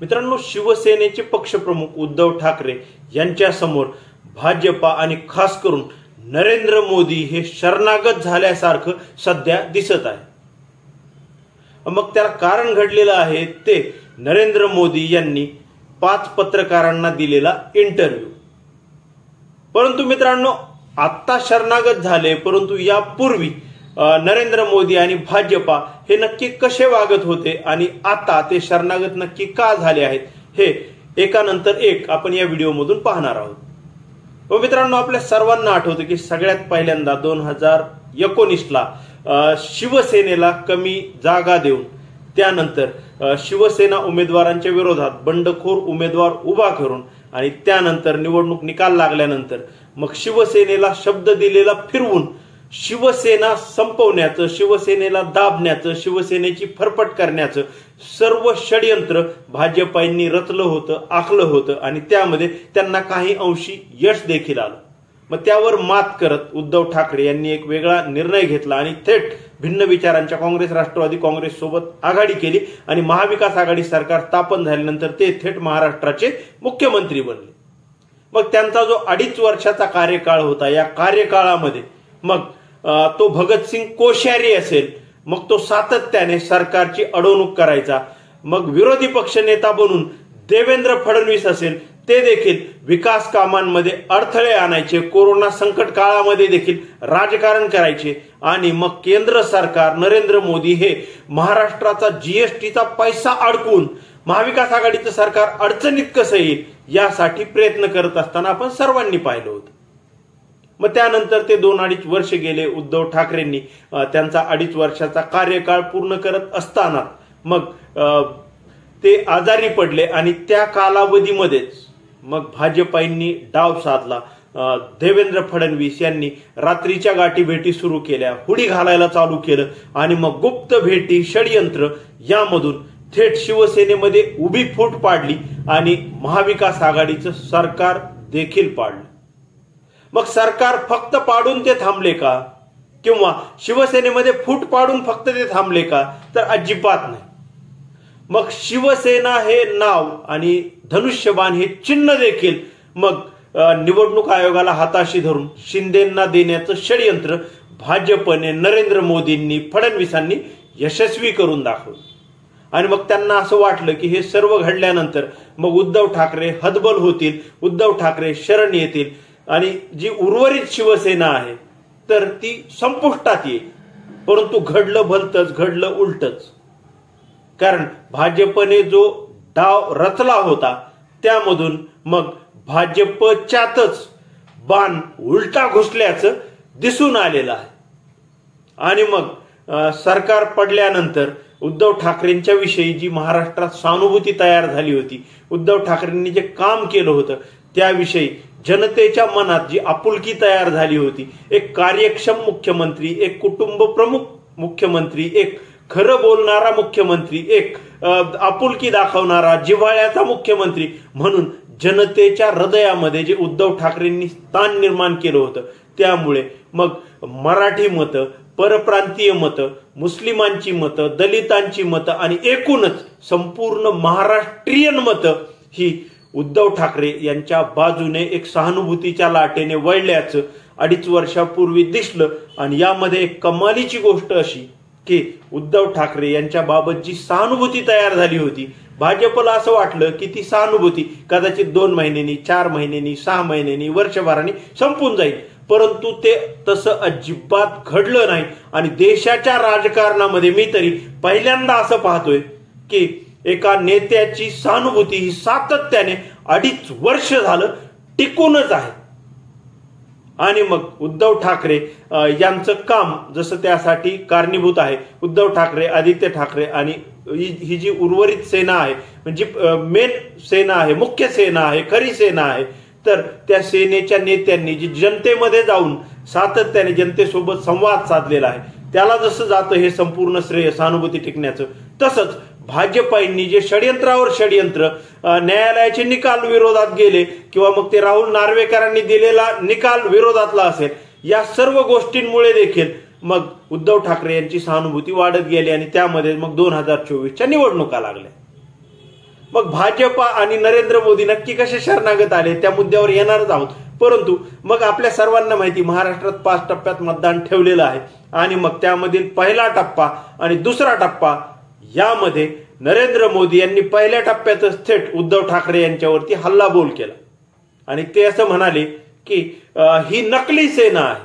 मित्रांनो, शिवसेनेचे पक्षप्रमुख उद्धव ठाकरे यांच्या समोर भाजपा आणि खास करून नरेंद्र मोदी हे शरणागत झाल्यासारखं सध्या दिसत आहे। मग त्याला कारण घडलेलं आहे ते नरेंद्र मोदी यांनी 5 पत्रकारांना दिलेला इंटरव्ह्यू। परंतु मित्रांनो, आता शरणागत झाले, परंतु यापूर्वी नरेंद्र मोदी आणि भाजपा हे नक्की कसे वागत होते आणि आता ते शरणागत नक्की का झाले आहेत, हे एकानंतर एक आपण या व्हिडिओमधून पाहणार आहोत। व मित्रांनो, आपल्या सर्वांना आठवतं की सगळ्यात पहिल्यांदा 2019ला शिवसेनेला कमी जागा देऊन त्यानंतर शिवसेना उमेदवारांच्या विरोधात बंडखोर उमेदवार उभा करून आणि त्यानंतर निवडणूक निकाल लागल्यानंतर मग शिवसेनेला शब्द दिलेला फिरवून शिवसेना संपवण्याचं, शिवसेनेला दाबण्याचं, शिवसेनेची फरफट करण्याचं सर्व षडयंत्र भाजपांनी रचलं होतं, आखलं होतं आणि त्यामध्ये त्यांना काही अंशी यश देखील आलं। मग त्यावर मात करत उद्धव ठाकरे यांनी एक वेगळा निर्णय घेतला आणि थेट भिन्न विचारांच्या काँग्रेस, राष्ट्रवादी काँग्रेस सोबत आघाडी केली आणि महाविकास आघाडी सरकार स्थापन झाल्यानंतर ते थेट महाराष्ट्राचे मुख्यमंत्री बनले। मग त्यांचा जो 2.5 वर्षाचा कार्यकाळ होता, या कार्यकाळामध्ये मग तो भगतसिंग कोश्यारी असेल, मग तो सातत्याने सरकारची अडवणूक करायचा, मग विरोधी पक्षनेता बनून देवेंद्र फडणवीस असेल, ते देखील विकास कामांमध्ये अडथळे आणायचे, कोरोना संकट काळामध्ये देखील राजकारण करायचे आणि मग केंद्र सरकार नरेंद्र मोदी हे महाराष्ट्राचा जीएसटीचा पैसा अडकून महाविकास आघाडीचं सरकार अडचणीत कसं येईल यासाठी प्रयत्न करत असताना आपण सर्वांनी पाहिलं होतं। मग त्यानंतर ते 2-2.5 वर्ष गेले। उद्धव ठाकरेंनी त्यांचा 2.5 वर्षाचा कार्यकाळ पूर्ण करत असताना मग ते आजारी पडले आणि त्या कालावधीमध्येच मग भाजपांनी डाव साधला। देवेंद्र फडणवीस यांनी रात्रीच्या गाठी भेटी सुरू केल्या, हुडी घालायला चालू केलं आणि मग गुप्त भेटी, षडयंत्र यामधून थेट शिवसेनेमध्ये उभी फूट पाडली आणि महाविकास आघाडीचं सरकार देखील पाडलं। मग सरकार फक्त पाडून ते थांबले का, किंवा शिवसेनेमध्ये फूट पाडून फक्त ते थांबले का, तर अजिबात नाही। मग शिवसेना हे नाव आणि धनुष्यबाण हे चिन्ह देखील मग निवडणूक आयोगाला हाताशी धरून शिंदेंना देण्याचं षडयंत्र भाजपने, नरेंद्र मोदींनी, फडणवीसांनी यशस्वी करून दाखवलं। आणि मग त्यांना असं वाटलं की हे सर्व घडल्यानंतर मग उद्धव ठाकरे हतबल होतील, उद्धव ठाकरे शरण येतील आणि जी उर्वरित शिवसेना आहे तर ती संपुष्टात येईल। परंतु घडलं भलतंच, घडलं उलटच। कारण भाजपने जो डाव रचला होता त्यामधून मग भाजपच्यातच बाण उलटा घुसल्याचं दिसून आलेलं आहे। आणि मग सरकार पडल्यानंतर उद्धव ठाकरेंच्या विषयी जी महाराष्ट्रात सहानुभूती तयार झाली होती, उद्धव ठाकरेंनी जे काम केलं होतं त्याविषयी जनतेच्या मनात जी आपुलकी तयार झाली होती, एक कार्यक्षम मुख्यमंत्री, एक कुटुंब प्रमुख मुख्यमंत्री, एक खरं बोलणारा मुख्यमंत्री, एक आपुलकी दाखवणारा जिव्हाळ्याचा मुख्यमंत्री म्हणून जनतेच्या हृदयामध्ये जे उद्धव ठाकरेंनी स्थान निर्माण केलं होतं, त्यामुळे मग मराठी मतं, परप्रांतीय मतं, मुस्लिमांची मतं, दलितांची मतं आणि एकूणच संपूर्ण महाराष्ट्रीयन मतं ही उद्धव ठाकरे यांच्या बाजूने एक सहानुभूतीच्या लाटेने वळल्याचं 2.5 वर्षापूर्वी दिसलं। आणि यामध्ये एक कमालीची गोष्ट अशी की उद्धव ठाकरे यांच्या बाबत जी सहानुभूती तयार झाली होती, भाजपला असं वाटलं की ती सहानुभूती कदाचित 2 महिन्यांनी, 4 महिन्यांनी, 6 महिन्यांनी, वर्षभराने संपून जाईल, परंतु ते तसं अजिबात घडलं नाही। आणि देशाच्या राजकारणामध्ये मी तरी पहिल्यांदा असं पाहतोय की एका नेत्याची सहानुभूती ही सातत्याने 2.5 वर्ष झालं टिकूनच आहे। आणि मग उद्धव ठाकरे यांचं काम जसं त्यासाठी कारणीभूत आहे, उद्धव ठाकरे, आदित्य ठाकरे आणि ही जी उर्वरित सेना आहे, म्हणजे मेन सेना आहे, मुख्य सेना आहे, खरी सेना आहे, तर त्या सेनेच्या नेत्यांनी जी जनतेमध्ये जाऊन सातत्याने जनतेसोबत संवाद साधलेला आहे, त्याला जसं जातं हे संपूर्ण श्रेय सहानुभूती टिकण्याचं, तसंच भाजपांनी जे षडयंत्रावर षडयंत्र, न्यायालयाचे निकाल विरोधात गेले किंवा मग ते राहुल नार्वेकरांनी दिलेला निकाल विरोधातला असेल, या सर्व गोष्टींमुळे देखील मग उद्धव ठाकरे यांची सहानुभूती वाढत गेली आणि त्यामध्ये मग 2024च्या निवडणुका लागल्या। मग भाजपा आणि नरेंद्र मोदी नक्की कसे शरणागत आले त्या मुद्द्यावर येणारच आहोत. परंतु मग आपल्या सर्वांना माहिती महाराष्ट्रात 5 टप्प्यात मतदान ठेवलेलं आहे आणि मग त्यामधील पहिला टप्पा आणि दुसरा टप्पा यामध्ये नरेंद्र मोदी यांनी पहिल्या टप्प्यातच थेट उद्धव ठाकरे यांच्यावरती हल्लाबोल केला आणि ते असं म्हणाले की ही नकली सेना आहे.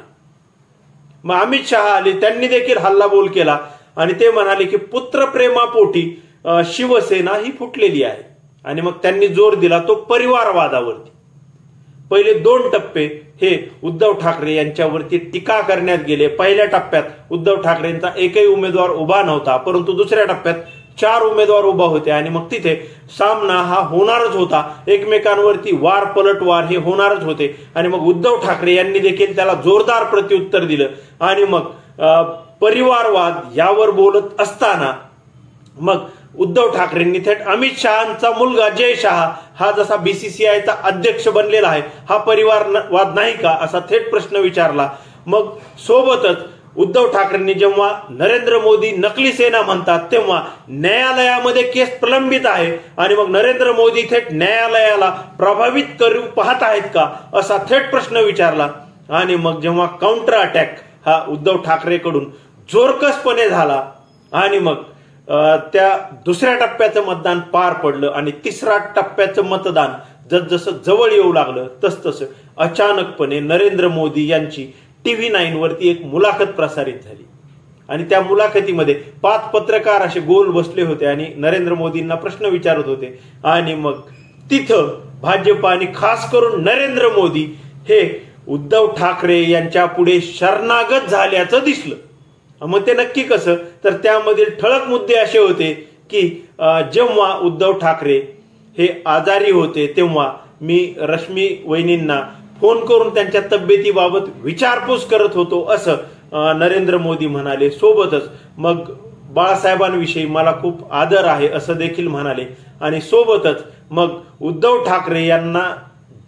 मग अमित शहा आले, त्यांनी देखील हल्लाबोल केला आणि ते म्हणाले की पुत्रप्रेमापोटी शिवसेना ही फुटलेली आहे आणि मग त्यांनी जोर दिला तो परिवारवादावरती. पहिले 2 टप्पे हे उद्धव ठाकरे यांच्यावरती टीका करण्यात गेले. पहिल्या टप्प्यात उद्धव ठाकरेंचा एकही उमेदवार उभा नव्हता, परंतु दुसऱ्या टप्प्यात 4 उमेदवार उभा होते आणि मग तिथे सामना हा होणारच होता. एकमेकांवरती वार पलटवार हे होणारच होते आणि मग उद्धव ठाकरे यांनी देखील त्याला जोरदार प्रत्युत्तर दिलं आणि मग परिवारवाद यावर बोलत असताना मग उद्धव ठाकरेंनी थेट अमित शहांचा मुलगा जय शहा हा जसा बीसीसीआयचा अध्यक्ष बनलेला आहे हा परिवारवाद नाही का असा थेट प्रश्न विचारला. मग सोबतच उद्धव ठाकरेंनी जेव्हा नरेंद्र मोदी नकली सेना म्हणतात तेव्हा न्यायालयामध्ये केस प्रलंबित आहे आणि मग नरेंद्र मोदी थेट न्यायालयाला प्रभावित करू पाहत आहेत का असा थेट प्रश्न विचारला. आणि मग जेव्हा काउंटर अटॅक हा उद्धव ठाकरेकडून जोरकसपणे झाला आणि मग त्या दुसऱ्या टप्प्याचं मतदान पार पडलं आणि तिसऱ्या टप्प्याचं मतदान जसजसं जवळ येऊ लागलं तसतसं अचानकपणे नरेंद्र मोदी यांची TV9 वरती एक मुलाखत प्रसारित झाली आणि त्या मुलाखतीमध्ये 5 पत्रकार असे गोल बसले होते आणि नरेंद्र मोदींना प्रश्न विचारत होते आणि मग तिथं भाजपा आणि खास करून नरेंद्र मोदी हे उद्धव ठाकरे यांच्या पुढे शरणागत झाल्याचं दिसलं. मग ते नक्की कसं, तर त्यामधील ठळक मुद्दे असे होते की जेव्हा उद्धव ठाकरे हे आजारी होते तेव्हा मी रश्मी वहिनींना फोन करून त्यांच्या तब्येतीबाबत विचारपूस करत होतो असं नरेंद्र मोदी म्हणाले. सोबतच मग बाळासाहेबांविषयी मला खूप आदर आहे असं देखील म्हणाले आणि सोबतच मग उद्धव ठाकरे यांना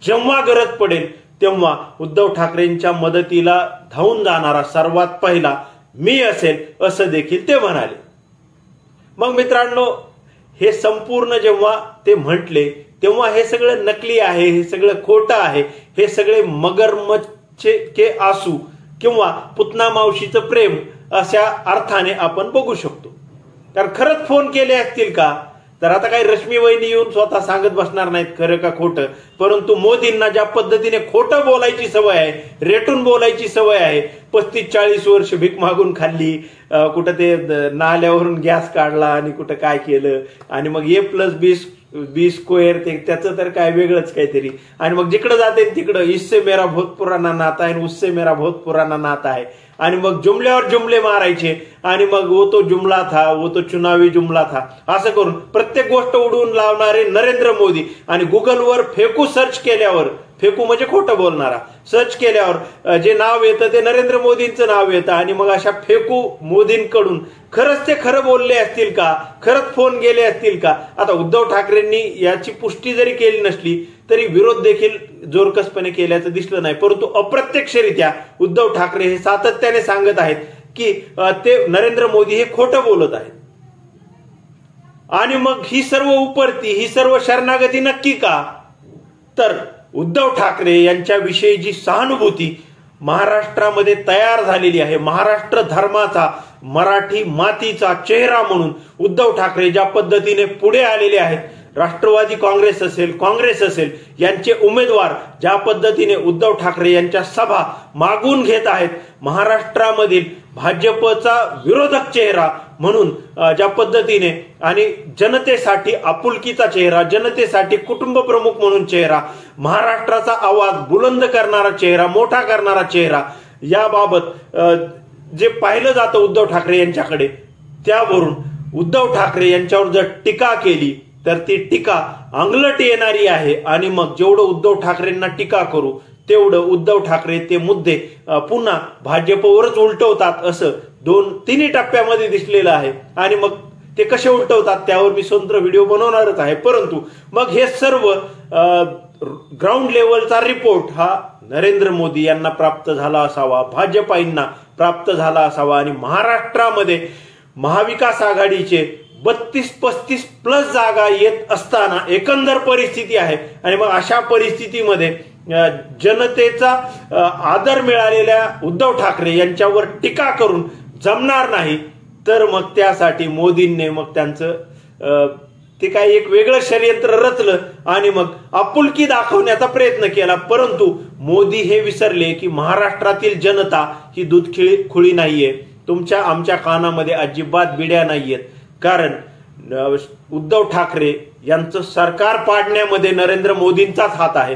जेव्हा गरज पडेल तेव्हा उद्धव ठाकरेंच्या मदतीला धावून जाणारा सर्वात पहिला मी असेल असं देखील ते म्हणाले. मग मित्रांनो हे संपूर्ण जेव्हा ते म्हटले तेव्हा हे सगळं नकली आहे, हे सगळं खोटं आहे, हे सगळे मगरमच्छचे के आसू किंवा पुतना मावशीचं प्रेम अशा अर्थाने आपण बघू शकतो. कारण खरंच फोन केले असतील का, तर आता काही रश्मी वहिनी येऊन स्वतः सांगत बसणार नाहीत खरं का खोटं, परंतु मोदींना ज्या पद्धतीने खोटं बोलायची सवय आहे, रेटून बोलायची सवय आहे, 35-40 वर्ष भीक मागून खाल्ली, कुठं ते नाल्यावरून गॅस काढला आणि कुठं काय केलं आणि मग A+B² ते त्याचं तर काय वेगळंच काहीतरी आणि मग जिकडं जाते तिकडं इससे मेरा बहुत पुराना नाता आहे, उससे मेरा बहुत पुराना नाता आहे आणि मग जुमल्यावर जुमले मारायचे आणि मग वो तो जुमला था, वो तो चुनावी जुमला था असं करून प्रत्येक गोष्ट उडवून लावणारे नरेंद्र मोदी आणि गुगलवर फेकू सर्च केल्यावर, फेकू म्हणजे खोटं बोलणारा, सर्च केल्यावर जे नाव येतं ते नरेंद्र मोदींचं नाव येतं आणि मग अशा फेकू मोदींकडून खरंच ते खरं बोलले असतील का, खरंच फोन गेले असतील का. आता उद्धव ठाकरेंनी याची पुष्टी जरी केली नसली तरी विरोध देखील जोरकसपणे केल्याचं दिसलं नाही, परंतु अप्रत्यक्षरित्या उद्धव ठाकरे हे सातत्याने सांगत आहेत की ते नरेंद्र मोदी हे खोटं बोलत आहेत. आणि मग ही सर्व उपरती, ही सर्व शरणागती नक्की का, तर उद्धव ठाकरे यांच्याविषयी जी सहानुभूती महाराष्ट्रामध्ये तयार झालेली आहे, महाराष्ट्र धर्माचा, मराठी मातीचा चेहरा म्हणून उद्धव ठाकरे ज्या पद्धतीने पुढे आलेले आहेत, राष्ट्रवादी काँग्रेस असेल, काँग्रेस असेल यांचे उमेदवार ज्या पद्धतीने उद्धव ठाकरे यांच्या सभा मागून घेत आहेत, महाराष्ट्रामधील भाजपचा विरोधक चेहरा म्हणून ज्या पद्धतीने आणि जनतेसाठी आपुलकीचा चेहरा, जनतेसाठी कुटुंब प्रमुख म्हणून चेहरा, महाराष्ट्राचा आवाज बुलंद करणारा चेहरा, मोठा करणारा चेहरा, याबाबत जे पाहिलं जातं उद्धव ठाकरे यांच्याकडे, त्यावरून उद्धव ठाकरे यांच्यावर जर टीका केली तर ती टीका अंगलट येणारी आहे आणि मग जेवढं उद्धव ठाकरेंना टीका करू तेवढं उद्धव ठाकरे ते मुद्दे पुन्हा भाजपवरच उलटवतात असं 2-3 टप्प्यामध्ये दिसलेलं आहे. आणि मग ते कसे उलटवतात त्यावर मी स्वतंत्र व्हिडिओ बनवणारच आहे. परंतु मग हे सर्व ग्राउंड लेवलचा रिपोर्ट हा नरेंद्र मोदी यांना प्राप्त झाला असावा, भाजपाईंना प्राप्त झाला असावा आणि महाराष्ट्रामध्ये महाविकास आघाडीचे 32-35 प्लस जागा येत असताना एकंदर परिस्थिती आहे. आणि मग अशा परिस्थितीमध्ये जनतेचा आदर मिळालेल्या उद्धव ठाकरे यांच्यावर टीका करून जमणार नाही. तर मग त्यासाठी मोदींनी मग त्यांचं ते काही एक वेगळं षडयंत्र रचलं आणि मग आपुलकी दाखवण्याचा प्रयत्न केला. परंतु मोदी हे विसरले की महाराष्ट्रातील जनता ही दूधखिळी नाहीये. तुमच्या आमच्या कानामध्ये अजिबात बिड्या नाहीयेत. कारण उद्धव ठाकरे यांचं सरकार पाडण्यामध्ये नरेंद्र मोदींचाच हात आहे.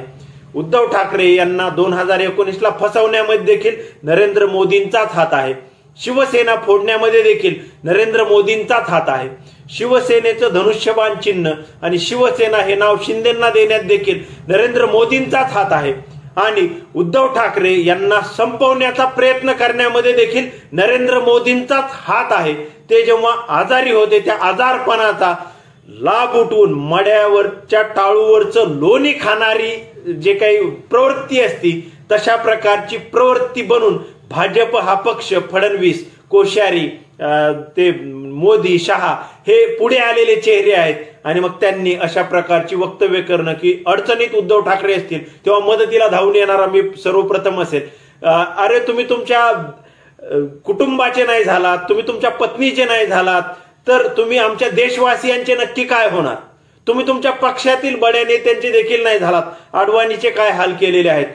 उद्धव ठाकरे यांना 2019ला फसवण्यामध्ये देखील नरेंद्र मोदींचाच हात आहे. शिवसेना फोडण्यामध्ये देखील नरेंद्र मोदींचाच हात आहे. शिवसेनेचं धनुष्यबाण चिन्ह आणि शिवसेना हे नाव शिंदेंना देण्यात देखील नरेंद्र मोदींचाच हात आहे. आणि उद्धव ठाकरे यांना संपवण्याचा प्रयत्न करण्यामध्ये देखील नरेंद्र मोदींचाच हात आहे. ते जेव्हा आजारी होते त्या आजारपणाचा लाभ उठवून मड्यावरच्या टाळूवरचं लोणी खाणारी जे काही प्रवृत्ती असती तशा प्रकारची प्रवृत्ती बनून भाजप हा पक्ष, फडणवीस, कोश्यारी, ते मोदी, शहा हे पुढे आलेले चेहरे आहेत. आणि मग त्यांनी अशा प्रकारची वक्तव्य करणं की अडचणीत उद्धव ठाकरे असतील तेव्हा मदतीला धावून येणारा मी सर्वप्रथम असेल. अरे तुम्ही तुमच्या कुटुंबाचे नाही झालात, तुम्ही तुमच्या पत्नीचे नाही झालात, तर तुम्ही आमच्या देशवासियांचे नक्की काय होणार? तुम्ही तुमच्या पक्षातील बड्या नेत्यांचे देखील नाही झालात. अडवाणीचे काय हाल केलेले आहेत.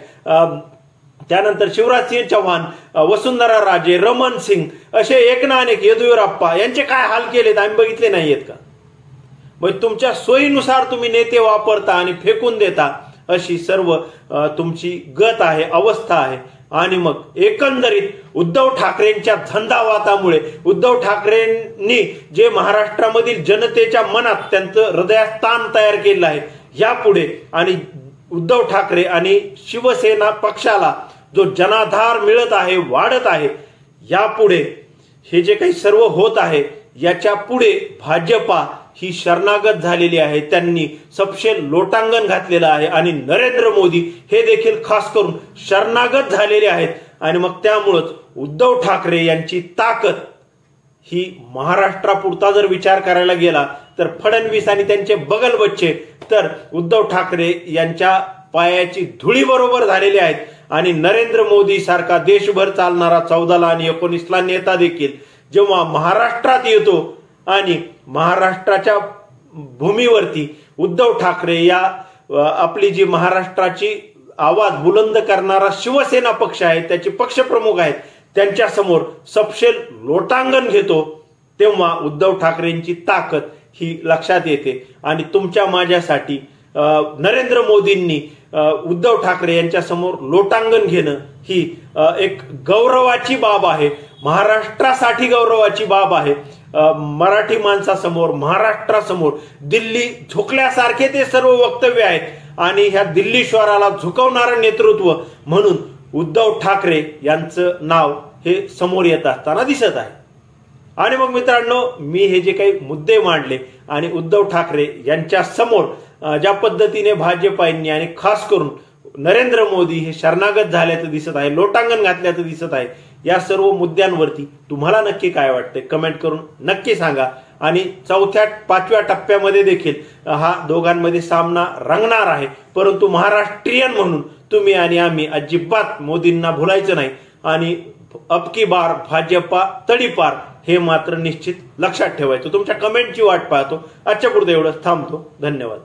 त्यानंतर शिवराजसिंह चौहान, वसुंधरा राजे, रमण सिंग असे एक ना अनेक, येदियुरप्पा यांचे काय हाल केलेत आम्ही बघितले नाहीयेत का? मग तुमच्या सोयीनुसार तुम्ही नेते वापरता आणि फेकून देता अशी सर्व तुमची गत आहे, अवस्था आहे. आणि मग एकंदरीत उद्धव ठाकरेंच्या झंझावातामुळे उद्धव ठाकरेंनी जे महाराष्ट्रामधील जनतेच्या मनात त्यांचं हृदयात स्थान तयार केलं आहे यापुढे, आणि उद्धव ठाकरे आणि शिवसेना पक्षाला जो जनाधार मिळत आहे, वाढत आहे, यापुढे हे जे काही सर्व होत आहे याच्या पुढे भाजपा ही शरणागत झालेली आहे. त्यांनी सपशेल लोटांगण घातलेलं आहे आणि नरेंद्र मोदी हे देखील खास करून शरणागत झालेले आहेत. आणि मग त्यामुळंच उद्धव ठाकरे यांची ताकद ही महाराष्ट्रापुरता जर विचार करायला गेला तर फडणवीस आणि त्यांचे बगल बच्चे तर उद्धव ठाकरे यांच्या पायाची धुळी बरोबर झालेले आहेत. आणि नरेंद्र मोदी सारखा देशभर चालणारा 14ला आणि 19ला नेता देखील जेव्हा महाराष्ट्रात येतो आणि महाराष्ट्राच्या भूमीवरती उद्धव ठाकरे या आपली जी महाराष्ट्राची आवाज बुलंद करणारा शिवसेना पक्ष आहे, त्याचे पक्षप्रमुख आहेत, त्यांच्या समोर सपशेल लोटांगण घेतो, तेव्हा उद्धव ठाकरेंची ताकद ही लक्षात येते. आणि तुमच्या माझ्यासाठी नरेंद्र मोदींनी उद्धव ठाकरे यांच्या समोर लोटांगण घेणं ही एक गौरवाची बाब आहे, महाराष्ट्रासाठी गौरवाची बाब आहे. मराठी माणसासमोर, महाराष्ट्रासमोर दिल्ली झुकल्यासारखे ते सर्व वक्तव्य आहेत. आणि ह्या दिल्ली शहराला झुकवणारं नेतृत्व म्हणून उद्धव ठाकरे यांचं नाव हे समोर येत असताना दिसत आहे. आणि मग मित्रांनो, मी हे जे काही मुद्दे मांडले आणि उद्धव ठाकरे यांच्या समोर ज्या पद्धतीने भाजपांनी आणि खास करून नरेंद्र मोदी हे शरणागत झाल्याचं दिसत आहे, लोटांगण घातल्याचं दिसत आहे, या सर्व मुद्द्यांवरती तुम्हाला नक्की काय वाटतंय कमेंट करून नक्की सांगा. आणि 4-5व्या टप्प्यामध्ये देखील हा दोघांमध्ये सामना रंगणार आहे. परंतु महाराष्ट्रीयन म्हणून तुम्ही आणि आम्ही अजिबात मोदींना भुलायचं नाही. आणि अबकी बार भाजपा तडीपार हे मात्र निश्चित लक्षात ठेवायचं. तुमच्या कमेंटची वाट पाहतो. आजच्या पुरतं एवढंच, थांबतो. धन्यवाद.